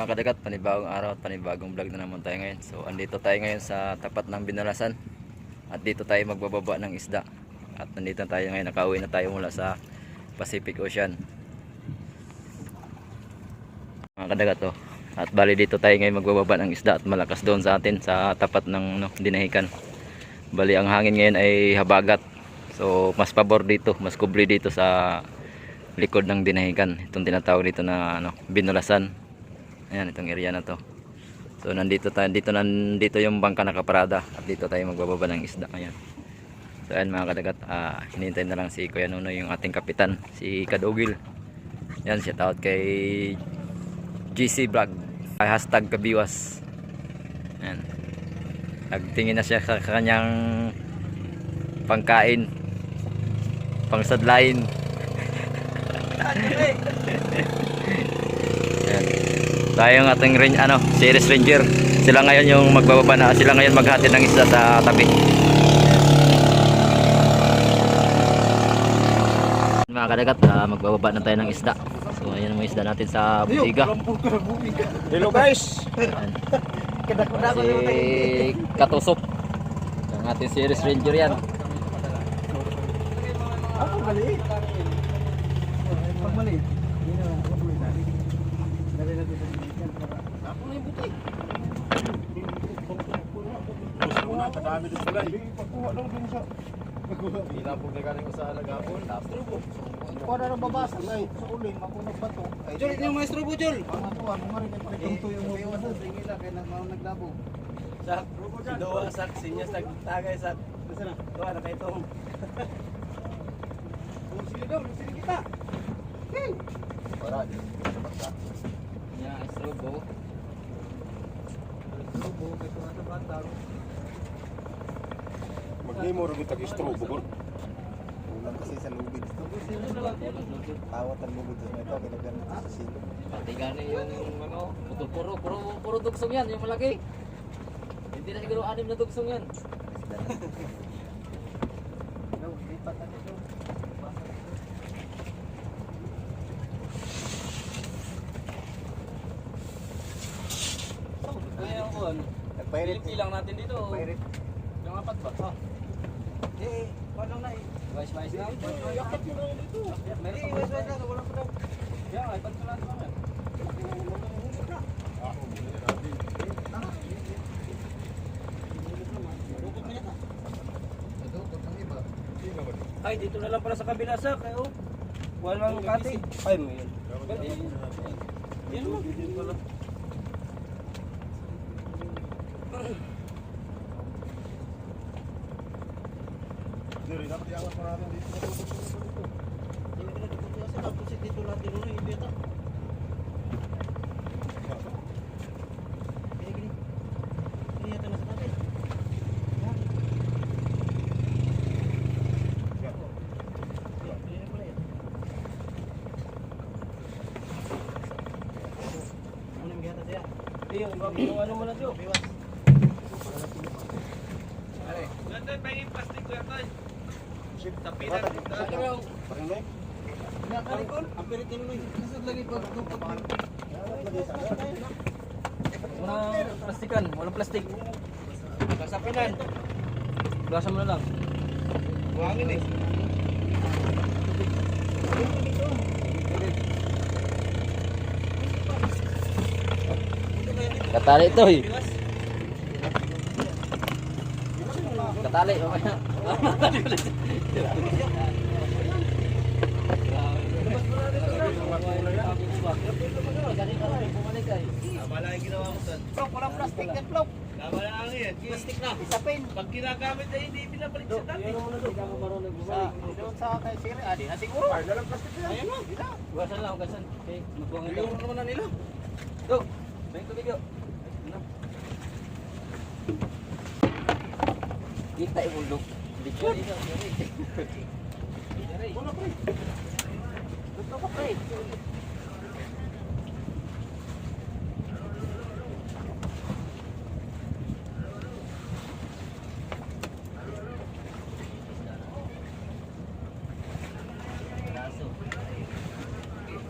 Mga kadagat, panibagong araw at panibagong vlog na naman tayo ngayon. So andito tayo ngayon sa tapat ng Binalasan. At dito tayo magbababa ng isda. At nandito tayo ngayon, nakauwi na tayo mula sa Pacific Ocean. Mga kadagat to. At bali dito tayo ngayon magbababa ng isda at malakas doon sa atin sa tapat ng Dinahican. Bali ang hangin ngayon ay habagat. So mas pabor dito, mas kubli dito sa likod ng Dinahican. Itong tinatawag dito na Binalasan. Ayan, itong area na to. So nandito tayo, nandito yung bangka nakaparada at dito tayo magbababa ng isda. Ayan. So ayan mga kadagat, hinihintay na lang si Kuya Nuno, yung ating kapitan, si Kadugil. Ayan, shout out kay GC Vlog, hashtag Kabiwas. Ayan. Nagtingin na siya sa kanyang pangkain, pangsadlain. Ayan. Tayo yung ating series ranger. Sila ngayon yung magbababa na, sila ngayon maghatid ng isda sa tabi. Mga kadagat, magbababa na tayo ng isda. So ayan ang mga isda natin sa budiga. Hello guys. Si Katusok, ang ating series ranger yan. Ako mali. Pag mali. Ako na yung buti. Gusto na, kadami doon sila. Pagkuha lang din sa... Hinapog na galing ko sa Alagapon. Kuha na ng babasa. Sa uling, makunag ba ito? Jol, ito yung maestro po, Jol. Mga tuwa, mga rin ay palitunto yung mabiwasan. Tingila, kaya naglabo. Sak, doa, sak, sinya, sak, tagay, sak. Doa, na kayo itong. Sili daw, sili kita. Para, Nya, istrobo. mag-game rin yung tag-strobo ko. Ulang kasi sa lubid. Tawat ang lubid. Ito, kinaganan sa silo. Pati gani yung puro dugsong yan, yung malaki. Hindi na siguro 6 na dugsong yan. Nagpairit. Ilang natin dito. Nagpairit. Yung 4 ba? Ha? Paano na eh? Wise na. Yakat yun na dito. Wise na. Wala pa daw. Yan, iPad ko lang naman. Ay, dito na lang pala sa kabila sa kayo. Walang kati. Ay, mo yun. Yan mo. Dito pala. Dapat iangat mo natin dito. Tapos dito lang din ulo. Hindi ito. Ini ito na sa tabi. Yung ano mo na siyo? Nandiyan pa yung plastic ko yan. Tapinan. Paringay? Ang pirit nyo mo. Nasad lagi pag walang plastikan. Walang plastik. Kasapinan. Gasa mo na lang. Buhangin eh. Katali ito eh. Katali, mamaya. Wala yung ginawa ko saan. Plok, walang plastic yan, plok. Tama na ang yan. Plastic na. Isapin. Pag ginagamit ay hindi pinapalit sa dati. Doon sa kay Siri. Adi na siguro. Walang plastic yan. Ayan mo. Gasan lang, gasan. Okay, magbuhangin Yung lang. naman na nila. Go! Balik tubig yo. Kita yung uldok. Dito dito. Wala pre. Gusto ko pre.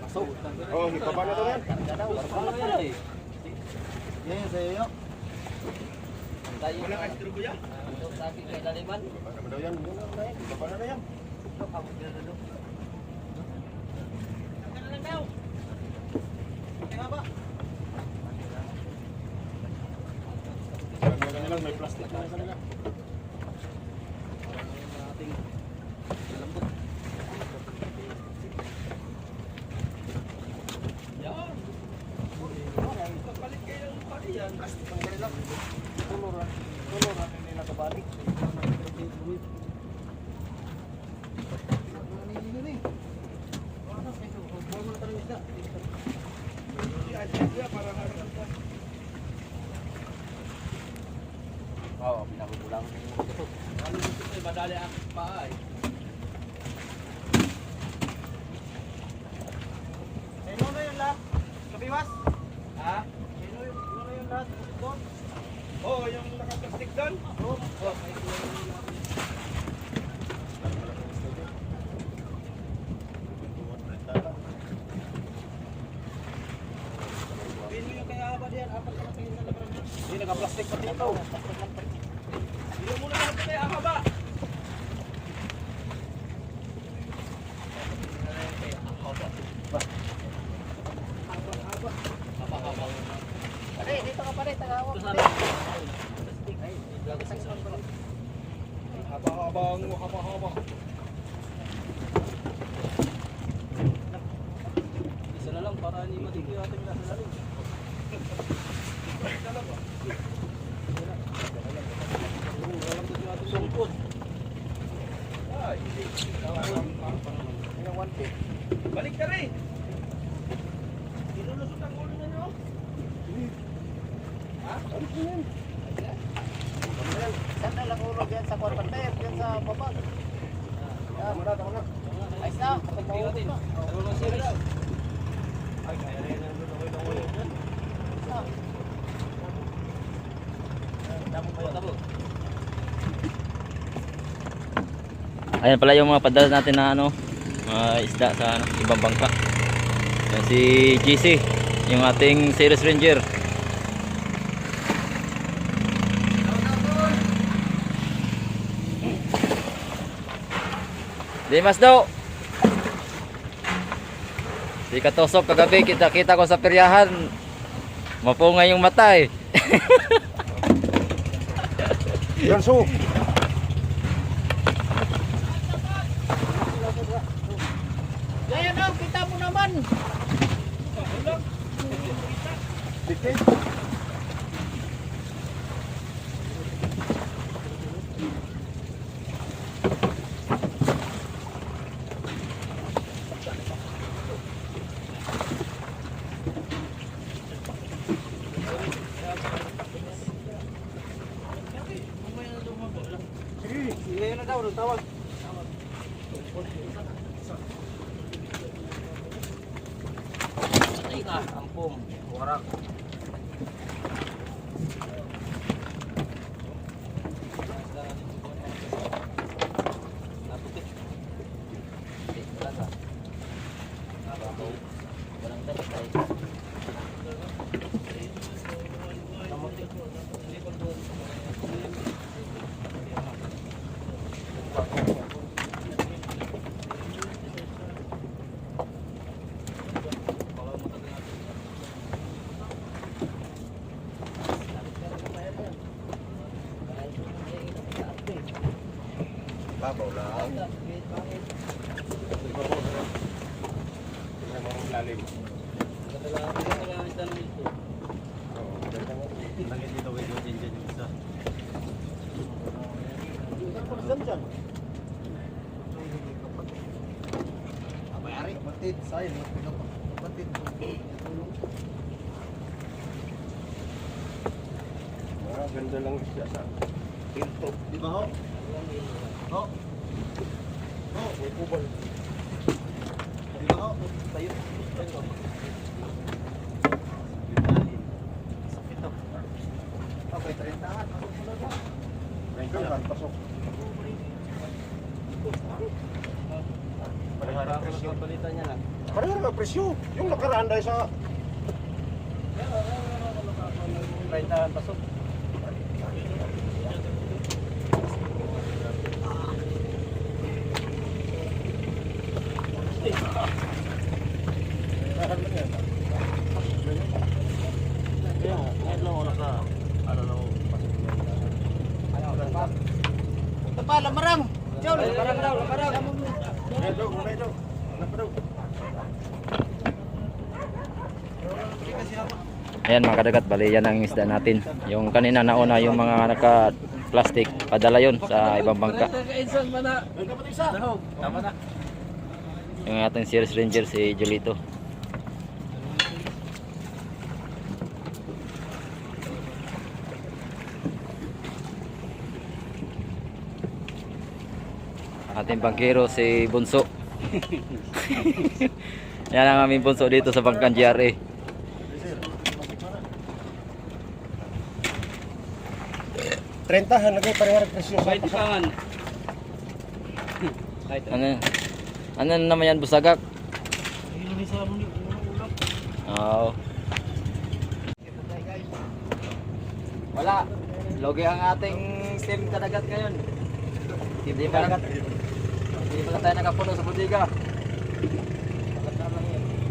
So, Oh, ipaba na to yan. karga daw. Karga na yan eh. Yan, sa'yo yun. Walang astro ko yan. Baka daw yan. Yun lang na yan. Baba na yan. Ganyan lang, may plastic na sa nila. Yan. Kapalit kayo ng pali yan. Plastic ang ganyan lang. Tuluran, hindi nakabalik. Oo, pinakukulang ko yung ito. Ano gusto ko madali ang paa eh. Sino na yun lahat? Kapiwas? Ha? Sino na yun lahat? Doon? Oo, yung nakaplastik doon. Oo. Sino yung kaya ba diyan? Apat na kayo sa labaran niya. Hindi, nakaplastik pa dito. Hindi mo na lang kaya ang haba. Pare, dito ka pare, tagawag. Haba-haba. Isa na lang para hindi matindi natin nasa lalim. Isa lang ba? Sungkot. Ay, hindi. Yung 150. Balik ka rin. Inulusot ang ulo niya, no? Ha? Ano po yan? Saan na lang ulog yan sa quarter tape, yan sa baba. Tama na. Ayos na, kapag maulog na. Ay, kaya rin ang ulo dyan. Damo pa yun. Ayan pala yung mga padala natin na ano, mga isda sa ano, ibang bangka. Yan si GC, yung ating Series Ranger. Dimas daw. Di katusok kagabi, kita ko sa peryahan. Mapungay yung mata eh. Yan, so. Yan na, kita mo naman. Dikit. Sige na daw, tawag. Patay ka, ampong. Warak. Naputik. Talaga. Walang tatay. Namutik. Hindi pa doon. Babaw lang. Lalim. Langit dito, wait, dyan yung isa. Dyan. Abayari. Kapatid, sayo. Kapatid. Ganda lang siya sa pinto. Di ba ho? Ho? Ho? May kubal. Di ba ho? Tayo. Tayo. Ito. Okay, 30-an. Pasok mo na ba? 30-an, pasok. Parehara ang presyo. Palitan niya lang. Parehara ang presyo. Yung nakaraan dahil sa... 30 pasok. Ito pa, lamarang. Jol. Lamarang daw, lamarang. Ayan mga kadagat, bali yan ang isda natin. Yung kanina nauna yung mga naka-plastic, padala yun sa ibang bangka. Tama na. Yung ating Series Ranger si Julito. Ating bangkero si Bunso. Yan ang aming bunso dito sa Bangkan GRA. Trentahan lagi parehara presyo sa Pwede pa man. Ano naman yan, busagak? Oo. Wala. Logi ang ating team kadagat ngayon. Hindi pa tayo nakapuno sa budiga.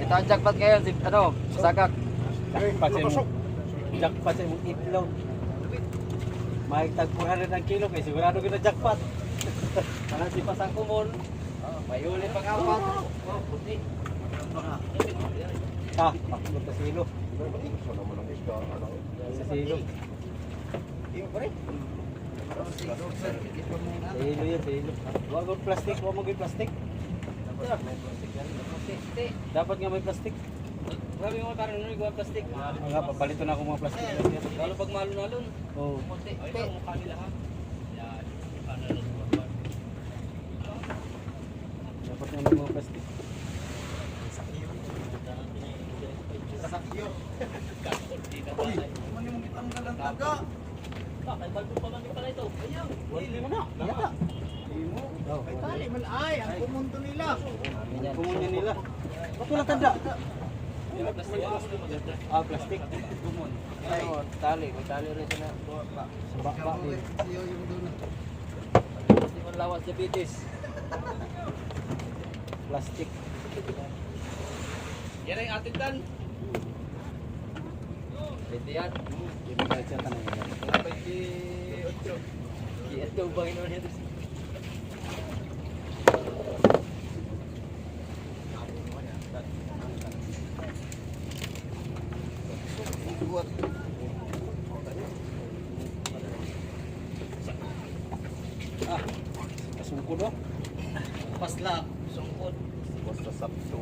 Ito ang jackpot ngayon, si busagak. Jackpot sa imong itlog. May tagpuran ng kilo kay sigurado kita jackpot. Parang si Pasang Kumon. May uli pang apat. Puti. Ako sa silo. Sa silo. Silo yan, silo. Huwag mo plastic, huwag mo plastic. Dapat nga may plastic. Grabe mo parang nung iguan plastic. Nga, papalito na ako mga plastic. Lalo pag malon-alon. Oo. Dapat nga may mga plastic. sakyo. Ano mo kitang galang taga? Ay, balbo pa man pala ito. Ayaw. Hindi mo na. Yata. Imo. Ay tali man ay ang kumunto nila. Kumunyan nila. Ba't wala tanda? Plastic. Ah, plastic. Kumon. Ay, tali. May tali rin siya na. Sa bakba din. Siyo yung doon. Hindi mo lawas diabetes. Plastic. Yan ay atin dan. Pwede yan. Hindi ka siya tanong yan. 28. Ito ba ginawa niya? Ah, kasungkod oh. Paslak, sungkod. Basta sapto.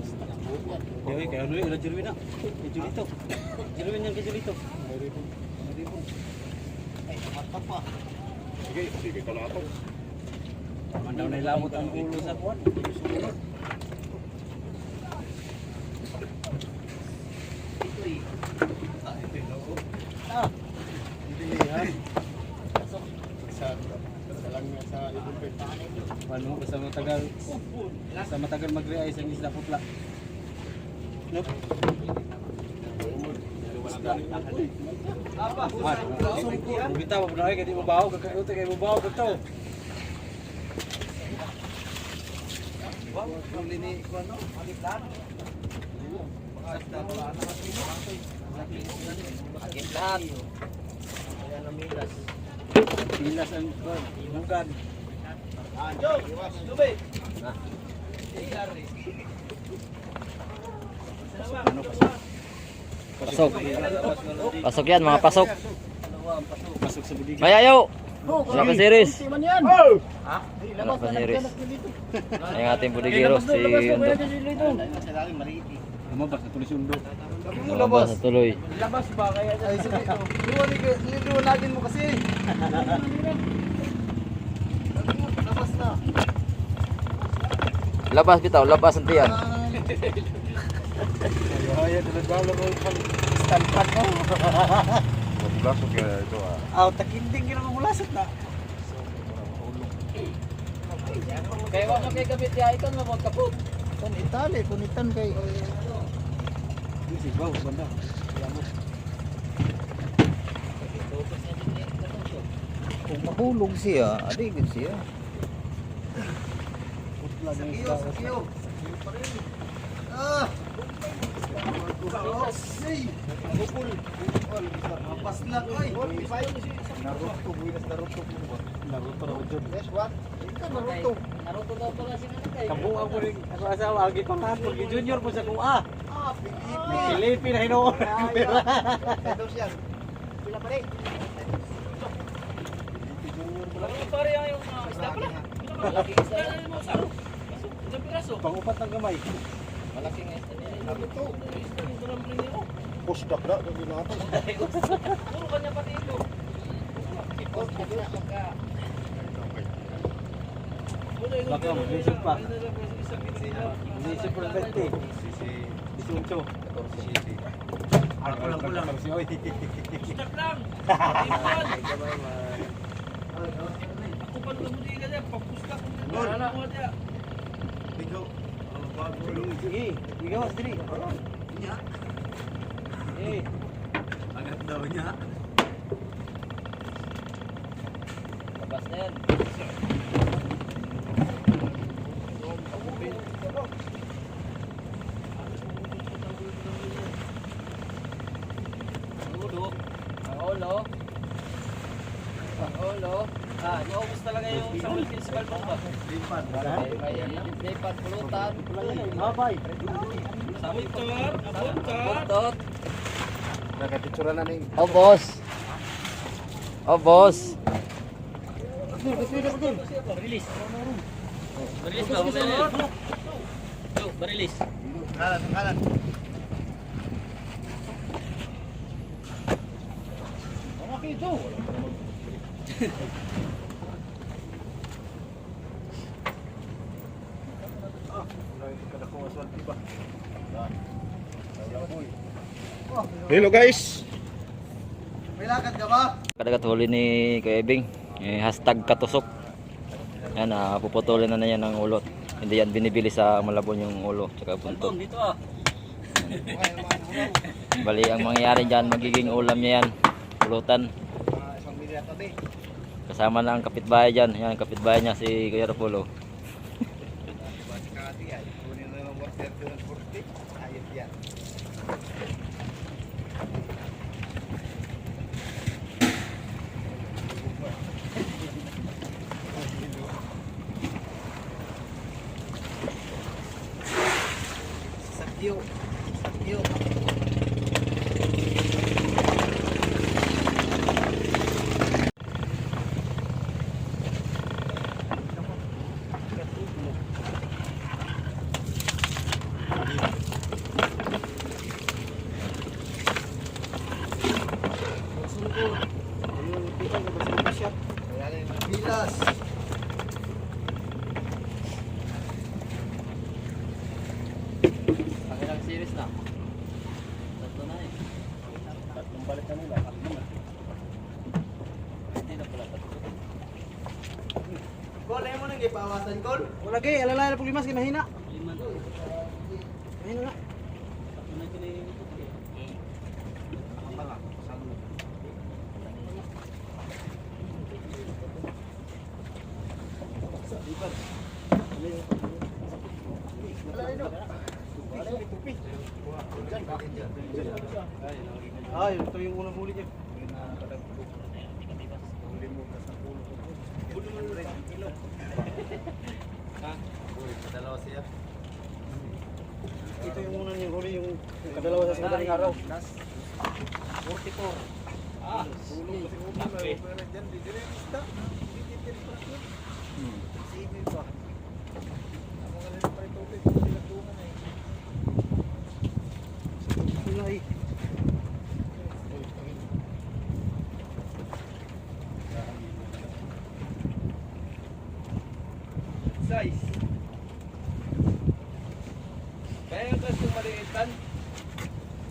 Dewi kayo dulu udah Julito. Julito. Julito yang ke Julito. Ay, mata pa. Sige ka na ato. Mandaw na ilamot ang ulo sa kuwan. Ah, Dilihan. Sa lang sa ibon pet. paano basta matagal. Sa matagal mag-realize ang isda putla. Nope. Apa? Kita pa pala kay di mabaho kakayot kay mabaho to. Huli ni kuno, agitlan. Agitlan. Ayan ang milas. Milas ang kuwan, bugan. Jo, Lube. Pasok. Pasok yan mga pasok. Pasok sa budiga. Mayayo! Wala pa series. Man yan. Ha? Wala pa series. Yung ating budigero si Undo. Lumabas na tuloy sundo. Lumabas sa tuloy. Labas ba kaya Ay sige. Liwanagin mo kasi. Labas na. Labas bitaw, labas ang tiyan. Ay, dalalo mo stand pan mo. Paglasok ya ito ah. Aw, takinding gina mamulasot na. Kaya wa kay kabit ya ikaw nga mo kaput. Kan itali, kunitan kay Di sigaw banda. Kung mahulog siya, adigid siya. Sakyo. Ah! Paslak oy. Naruto buinas Naruto. Naruto raw jud. Yes, what? Ika Naruto. Naruto daw pala si nanay. Kabuo ako rin. Ako asawa, agi pa nga. Porque junior po sa kuha. Ah, Pilipi. Pilipi na hinuon. Daw siya. Pila pa rin. Pare yung isda pala. Malaking isda na mo saro. Ilang piraso? Pangupat ng gamay. Malaking isda nila. Naruto. Isda yung dalam rin nila. Pusdak na ng binato. Puro kanya pati ito. Ipos na pagka. Baka mag-isip pa. Mag-isip po ng 20. 18. Kulang. Isda lang. Ipan. Ako pa nung muli ka niya. Pagpusta ko niya. Wala mo niya. Bigo. Sige, igawas diri. Niya. Eh, Agad daw niya. Labas na yan. Ulo. Ang ulo. Ang ulo. Naubos talaga yung sa municipal bank ba? Lipan. May pagpulutan. babay. Sabuntot. Sabuntot. Nakapitsura na ning. Oh boss. Oh boss. Barilis. Barilis ba? Yo, barilis. Kanan. Okay ito. Hello guys. May lakad ka ba? Kadagat huli ni Kuya Ebing. Hashtag katusok. Yan, puputulin na yan ng ulot. Hindi yan binibili sa Malabon yung ulo tsaka buntot. Dito ah. Bali ang mangyayari dyan, magiging ulam niya yan. Pulutan. Isang milya tabi. Kasama na ang kapitbahay dyan. Yan, kapitbahay niya si Kuya Rapulo. Basikati ay. Kunin na ng water to ng 40. Ayos yan. Sakyo. Bilas. Pakilang series na. Tatlo na eh. Tatlong balik kanila. Hindi na pala tatlo. Kol, ayaw mo nang ipawasan, Kol? Wala kay, alalay na pulimas kay mahina. Lima to. Mahina na. Tatlo na kini. Ay, ito yung unang huli niya. Dalawa siya. Ito yung unang yung huli, yung kadalawa sa madaling araw. 44. Ah, kape. Kulay. Size. Kaya yung kasi maliitan.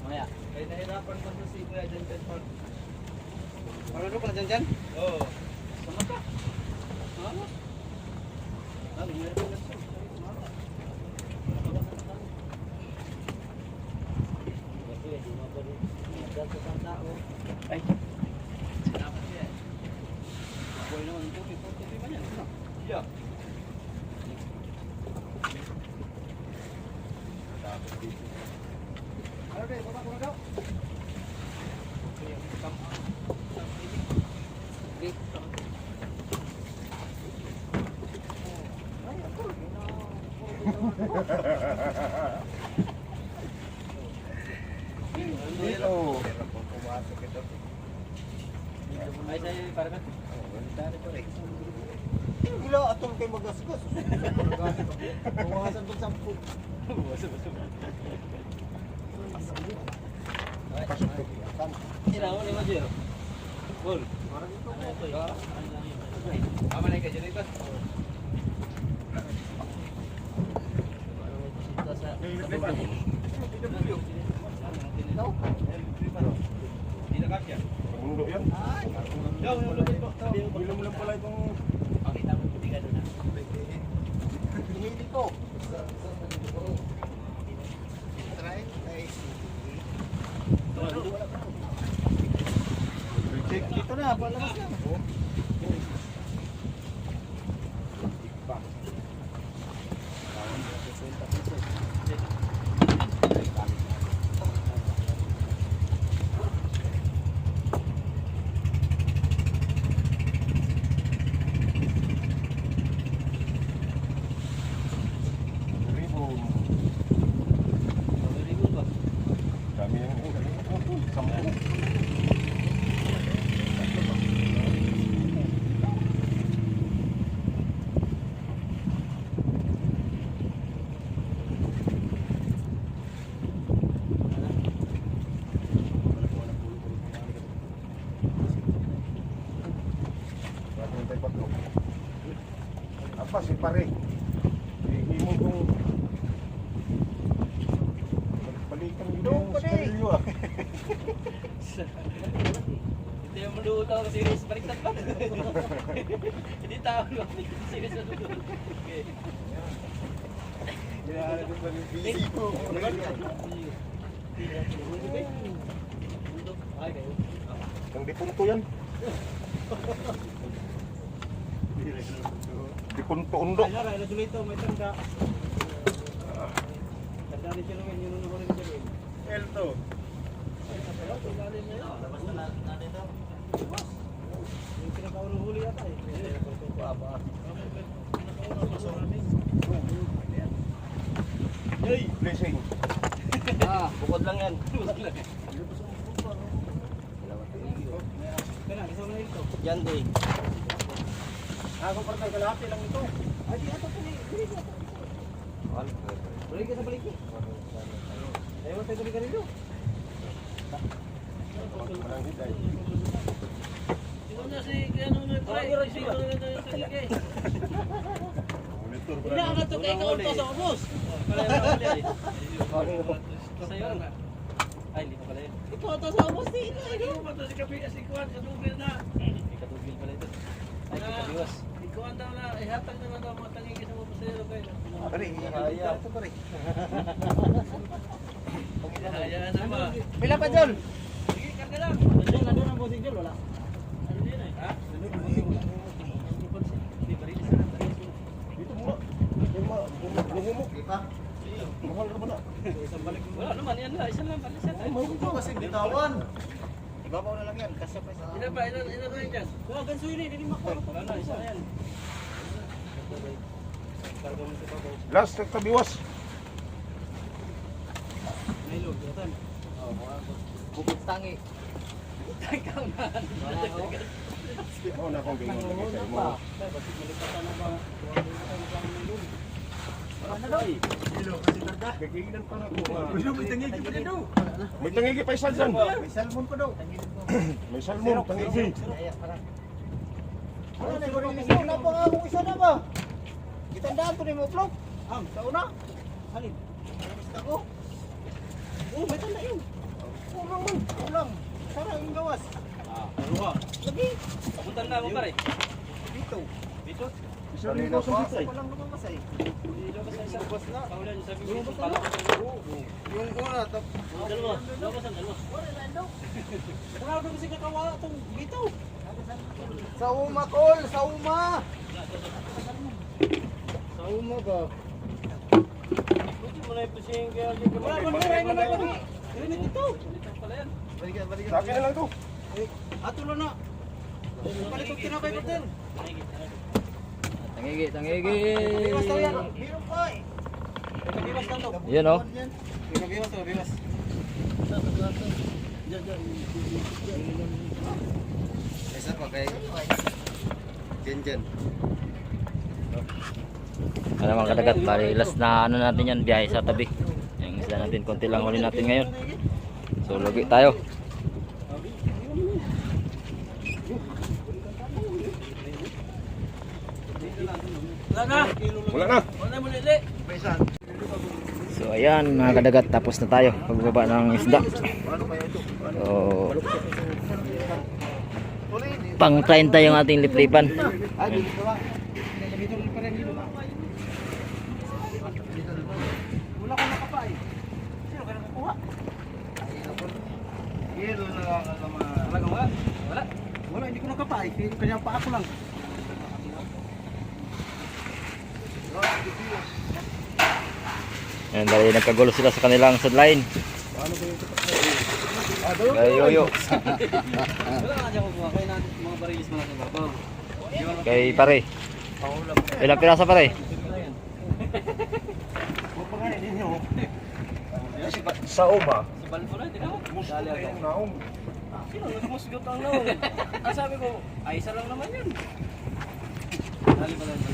Maya. Kaya nahirapan pa sa si Kuya dyan pag. Marunong ka na dyan? Oo. Sama ka. Ano? Ano, meron na siya. Ay. Dito. Ay, sa'yo, para ka. Wala atong kay magasgas. Bawasan pag 10. Sinawa ni Majero. Bol. Tama na ka dyan ito. Hindi na kasya. Mundo yan. Bilom lang pala itong Pakita mo puti ka doon. hinili ko. Try. Check dito na, palabas na. Ribbon. Dami yan. Sampu. Apa si pare? Himo kong balikan yung stereo ah. Hindi yung maluot ako kasi baliktad pa. Hindi tao lang. Hindi serious na doon. Okay. Kaya ko pa yung busy ko. Ay, kayo. Ang dipunto yan. Dipunto undo. Ay, nara, ito dito, may tanda. Tanda ni Jerwin, yun ang huli ni Jerwin. Elto. Yung pinakaunang huli yata eh. Hey, blessing. Bukod lang yan. Kaya na, isang na ito. Yan day. Ako parang kalahati lang ito. Ay, di ato pali. Balik ka sa balik eh. Ayaw tayo balik ka rin doon. Ikaw na si ano na try. Sino na yung sige. Monitor Hindi ako to kay ikaw to sa ubos. Sa'yo na. Ay, hindi pa pala yun. Ikaw to sa ubos di. Ikaw pa to si Kapi si Kuan sa tubig na. May katugil pala ito. Ay, katabiwas. Ikaw daw na, ihatag na daw mga tanging sa mga pasayro kayo. Pare, Kaya. ito pare. Hayaan na ba? Pila pa Jol? Sige, karga lang. Nandun ang bossing Jol, wala. Ano din eh? Ha? Nandun ang bossing Jol. Hindi, barilis na. Dito muna. Lumumok. Kita. Mahal ka ba na? Isang balik mo. Wala naman, yan na. Isa lang, barilis yan. Ito kasi bitawan. Ibabaw na lang yan. Kasi pa isa. Ilan ba? Ilan ba yun dyan? Wala, ganso yun eh. Hindi makuha. Wala na, isa na yan. Last tabiwas. Nailog, yatan. Bukod tangi. Ikaw na. Oo na akong ganyan lagi sa imo. Kagilan pa na ko. May tangigi pa daw. May tangigi pa isa dyan. May salmon pa daw. May salmon, tangigi. Wala na, wala pa nga akong isa na ba? Itandaan to ni mo, Flop. Sa una. Halin. Basta ko. Oh, may tanda yun. Kulang man, kulang. Sarang yung gawas. Aruha. Lagi. Puntan na mo pare. Dito. Dito. Isa rin ko sa bitay. Walang lumamasay. Dito ba sa isa? Bus na. Kaulan yung sabi ko. Lumabas na Pala. Yung una, tap. Dalawa. Dalawa sa dalawa. Wala ko kasi kakawala itong dito. Sa uma, Col! Sa uma! Sa uma ba? Buti mo na ipusing kaya. Wala, manuray naman ko. Ini dito. Dito pala yan. Sa akin na lang to. Ato lang na. Balik ko tinapay ko din. Tangigi, tangigi. Iwas daw yan. Meron pa eh. Yan oh. Biwas. Isa pa kay Jen. Ano mga kadagat, bali last na ano natin yan, biyahe sa tabi. Yung isda natin, konti lang huli natin ngayon. So lugi tayo. Wala na. So ayan mga kadagat, tapos na tayo pagbaba ng isda. So pang 30 yung ating liplipan. Ayan. Wala ko nakapay. Sino ka nakakuha? Hilo na lang ang mga... Wala. Wala, hindi ko nakapay. Kanya pa ako lang. Ayan, dahil nagkagulo sila sa kanilang sideline. Kay Yoyo. Wala nga dyan kukuha. Kaya natin mga barilis mo natin babaw. Kay pare. Ilang pirasa pare? Sa uma. Si Balfo na, hindi na ako. Dali ako. Sino? Nagmusgot ang naon. Ang sabi ko, ay isa lang naman yun. Dali pala.